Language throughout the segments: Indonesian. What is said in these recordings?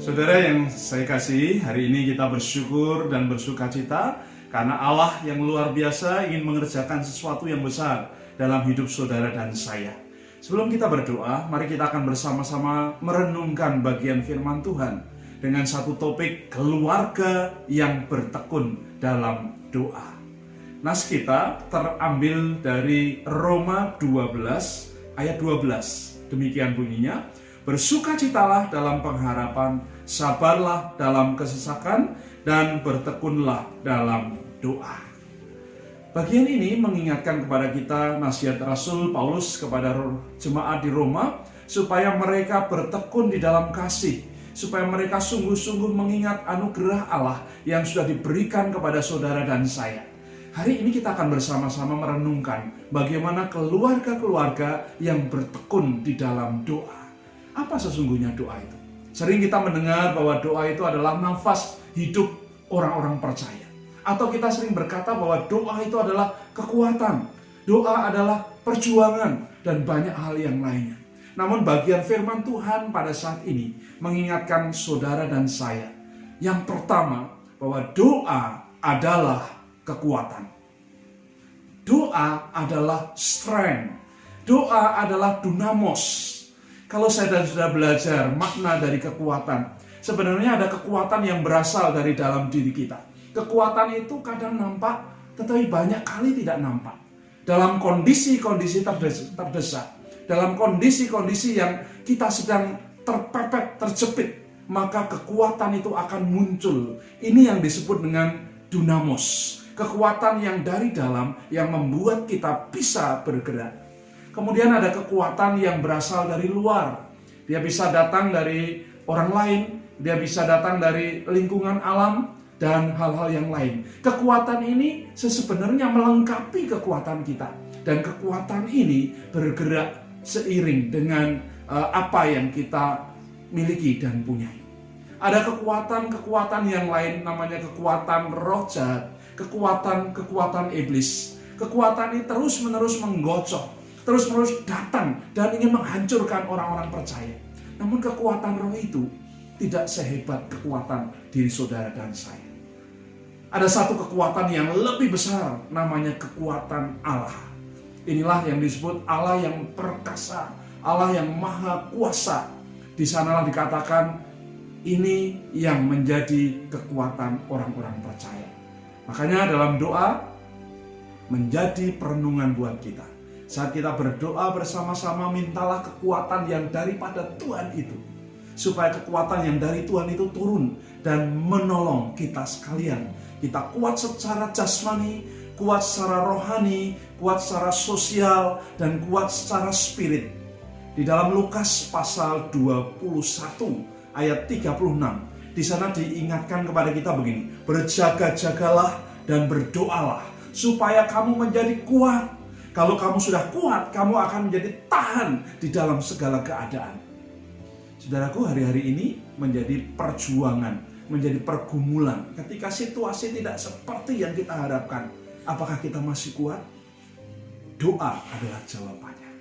Saudara yang saya kasihi, hari ini kita bersyukur dan bersukacita karena Allah yang luar biasa ingin mengerjakan sesuatu yang besar dalam hidup saudara dan saya. Sebelum kita berdoa, mari kita akan bersama-sama merenungkan bagian firman Tuhan dengan satu topik keluarga yang bertekun dalam doa. Nas kita terambil dari Roma 12 ayat 12. Demikian bunyinya, bersukacitalah dalam pengharapan, sabarlah dalam kesesakan, dan bertekunlah dalam doa. Bagian ini mengingatkan kepada kita nasihat Rasul Paulus kepada jemaat di Roma, supaya mereka bertekun di dalam kasih, supaya mereka sungguh-sungguh mengingat anugerah Allah yang sudah diberikan kepada saudara dan saya. Hari ini kita akan bersama-sama merenungkan bagaimana keluarga-keluarga yang bertekun di dalam doa. Apa sesungguhnya doa itu? Sering kita mendengar bahwa doa itu adalah nafas hidup orang-orang percaya. Atau kita sering berkata bahwa doa itu adalah kekuatan. Doa adalah perjuangan dan banyak hal yang lainnya. Namun bagian firman Tuhan pada saat ini mengingatkan saudara dan saya. Yang pertama, bahwa doa adalah kekuatan. Doa adalah strength. Doa adalah dunamos. Kalau saya sudah belajar makna dari kekuatan, sebenarnya ada kekuatan yang berasal dari dalam diri kita. Kekuatan itu kadang nampak, tetapi banyak kali tidak nampak. Dalam kondisi-kondisi terdesak, dalam kondisi-kondisi yang kita sedang terpepet, terjepit, maka kekuatan itu akan muncul. Ini yang disebut dengan dunamos. Kekuatan yang dari dalam yang membuat kita bisa bergerak. Kemudian ada kekuatan yang berasal dari luar. Dia bisa datang dari orang lain, dia bisa datang dari lingkungan alam, dan hal-hal yang lain. Kekuatan ini sebenarnya melengkapi kekuatan kita. Dan kekuatan ini bergerak seiring dengan apa yang kita miliki dan punyai. Ada kekuatan-kekuatan yang lain, namanya kekuatan roh jahat, kekuatan iblis. Kekuatan ini terus-menerus menggocok, terus-menerus datang dan ingin menghancurkan orang-orang percaya. Namun kekuatan roh itu tidak sehebat kekuatan diri saudara dan saya. Ada satu kekuatan yang lebih besar, namanya kekuatan Allah. Inilah yang disebut Allah yang perkasa, Allah yang maha kuasa. Di sanalah dikatakan ini yang menjadi kekuatan orang-orang percaya. Makanya dalam doa menjadi perenungan buat kita. Saat kita berdoa bersama-sama, mintalah kekuatan yang daripada Tuhan itu. Supaya kekuatan yang dari Tuhan itu turun dan menolong kita sekalian. Kita kuat secara jasmani, kuat secara rohani, kuat secara sosial, dan kuat secara spirit. Di dalam Lukas pasal 21 ayat 36, di sana diingatkan kepada kita begini, berjaga-jagalah dan berdoalah supaya kamu menjadi kuat. Kalau kamu sudah kuat, kamu akan menjadi tahan di dalam segala keadaan. Saudaraku, hari-hari ini menjadi perjuangan, menjadi pergumulan. Ketika situasi tidak seperti yang kita harapkan, apakah kita masih kuat? Doa adalah jawabannya.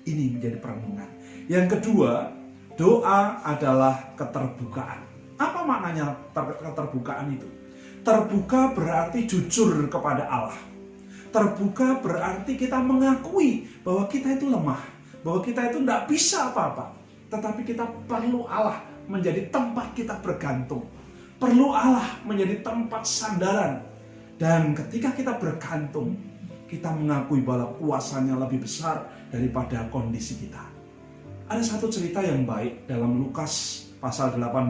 Ini menjadi perenungan. Yang kedua, doa adalah keterbukaan. Apa maknanya keterbukaan itu? Terbuka berarti jujur kepada Allah. Terbuka berarti kita mengakui bahwa kita itu lemah, bahwa kita itu tidak bisa apa-apa. Tetapi kita perlu Allah menjadi tempat kita bergantung. Perlu Allah menjadi tempat sandaran. Dan ketika kita bergantung, kita mengakui bahwa kuasanya lebih besar daripada kondisi kita. Ada satu cerita yang baik dalam Lukas pasal 18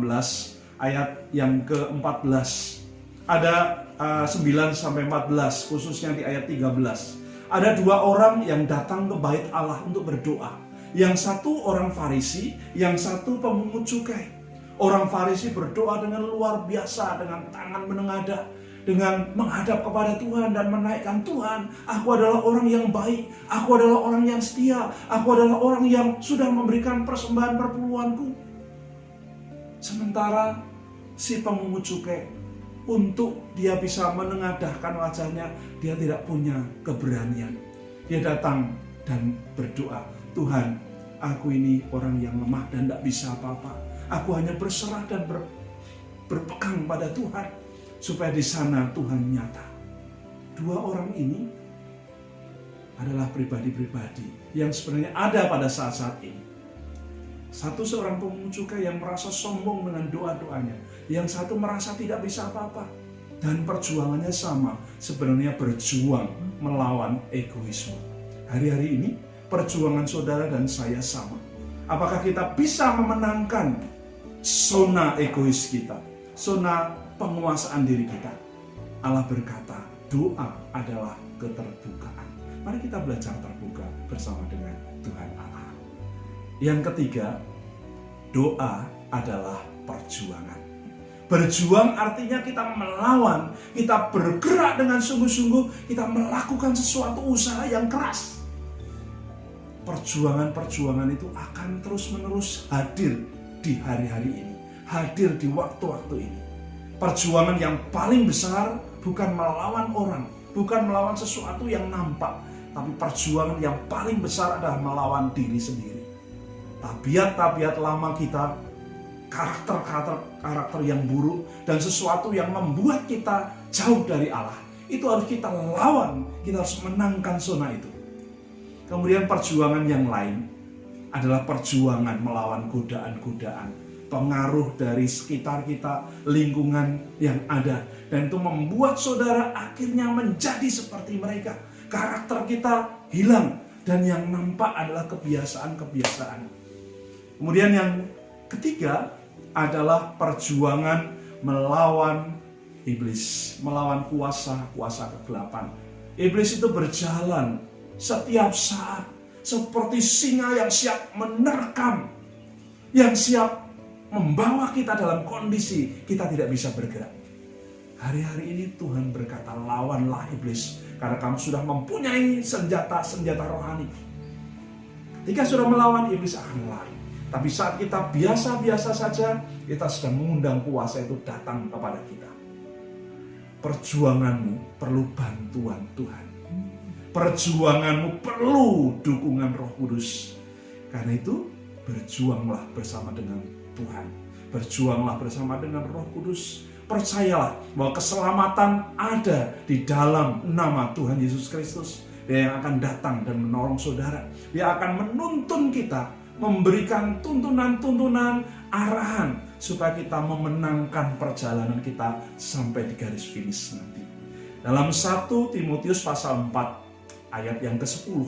ayat yang ke-14. Ada 9-14, khususnya di ayat 13. Ada dua orang yang datang ke bait Allah untuk berdoa. Yang satu orang Farisi, yang satu pemungut cukai. Orang Farisi berdoa dengan luar biasa, dengan tangan menengadah, dengan menghadap kepada Tuhan dan menaikkan, Tuhan, aku adalah orang yang baik, aku adalah orang yang setia, aku adalah orang yang sudah memberikan persembahan perpuluhanku. Sementara si pemungut cukai, untuk dia bisa menengadahkan wajahnya, dia tidak punya keberanian. Dia datang dan berdoa, Tuhan, aku ini orang yang lemah dan tidak bisa apa-apa. Aku hanya berserah dan berpegang pada Tuhan, supaya di sana Tuhan nyata. Dua orang ini adalah pribadi-pribadi yang sebenarnya ada pada saat-saat ini. Satu seorang pemungut cukai yang merasa sombong dengan doa-doanya, yang satu merasa tidak bisa apa-apa. Dan perjuangannya sama, sebenarnya berjuang melawan egoisme. Hari-hari ini perjuangan saudara dan saya sama. Apakah kita bisa memenangkan zona egois kita, zona penguasaan diri kita? Allah berkata, doa adalah keterbukaan. Mari kita belajar terbuka bersama dengan Tuhan Allah. Yang ketiga, doa adalah perjuangan. Berjuang artinya kita melawan, kita bergerak dengan sungguh-sungguh, kita melakukan sesuatu usaha yang keras. Perjuangan-perjuangan itu akan terus-menerus hadir di hari-hari ini, hadir di waktu-waktu ini. Perjuangan yang paling besar bukan melawan orang, bukan melawan sesuatu yang nampak, tapi perjuangan yang paling besar adalah melawan diri sendiri. Tabiat-tabiat lama kita, karakter yang buruk, dan sesuatu yang membuat kita jauh dari Allah, itu harus kita lawan, kita harus menangkan zona itu. Kemudian perjuangan yang lain adalah perjuangan melawan godaan-godaan, pengaruh dari sekitar kita, lingkungan yang ada. Dan itu membuat saudara akhirnya menjadi seperti mereka. Karakter kita hilang, dan yang nampak adalah kebiasaan-kebiasaan. Kemudian yang ketiga adalah perjuangan melawan iblis, melawan kuasa-kuasa kegelapan. Iblis itu berjalan setiap saat seperti singa yang siap menerkam, yang siap membawa kita dalam kondisi kita tidak bisa bergerak. Hari-hari ini Tuhan berkata, lawanlah iblis, karena kamu sudah mempunyai senjata rohani. Ketika sudah melawan, iblis akan lari. Tapi saat kita biasa-biasa saja, kita sedang mengundang kuasa itu datang kepada kita. Perjuanganmu perlu bantuan Tuhan. Perjuanganmu perlu dukungan Roh Kudus. Karena itu, berjuanglah bersama dengan Tuhan. Berjuanglah bersama dengan Roh Kudus. Percayalah bahwa keselamatan ada di dalam nama Tuhan Yesus Kristus. Dia yang akan datang dan menolong saudara. Dia akan menuntun kita, memberikan tuntunan-tuntunan, arahan, supaya kita memenangkan perjalanan kita sampai di garis finish nanti. Dalam 1 Timotius pasal 4 ayat yang ke-10,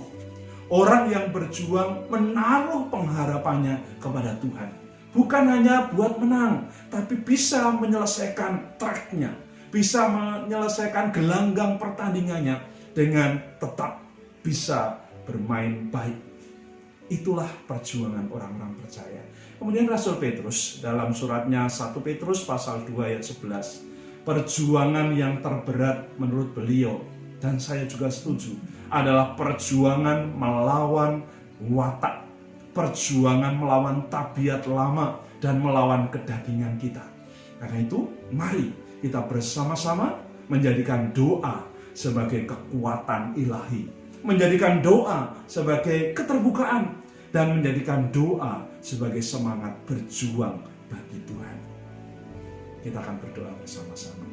orang yang berjuang menaruh pengharapannya kepada Tuhan. Bukan hanya buat menang, tapi bisa menyelesaikan tracknya, bisa menyelesaikan gelanggang pertandingannya dengan tetap bisa bermain baik. Itulah perjuangan orang-orang percaya. Kemudian Rasul Petrus dalam suratnya 1 Petrus pasal 2 ayat 11, perjuangan yang terberat menurut beliau, dan saya juga setuju, adalah perjuangan melawan watak, perjuangan melawan tabiat lama, dan melawan kedagingan kita. Karena itu, mari kita bersama-sama menjadikan doa sebagai kekuatan ilahi, menjadikan doa sebagai keterbukaan, dan menjadikan doa sebagai semangat berjuang bagi Tuhan. Kita akan berdoa bersama-sama.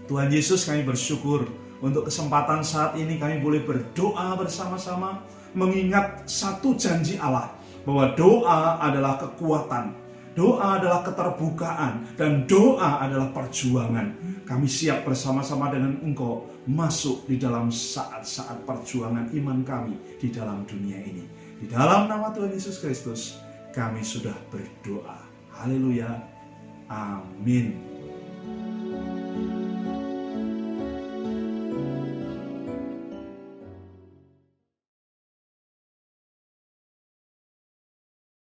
Tuhan Yesus, kami bersyukur untuk kesempatan saat ini kami boleh berdoa bersama-sama, mengingat satu janji Allah, bahwa doa adalah kekuatan, doa adalah keterbukaan, dan doa adalah perjuangan. Kami siap bersama-sama dengan Engkau masuk di dalam saat-saat perjuangan iman kami di dalam dunia ini. Di dalam nama Tuhan Yesus Kristus, kami sudah berdoa. Haleluya. Amin.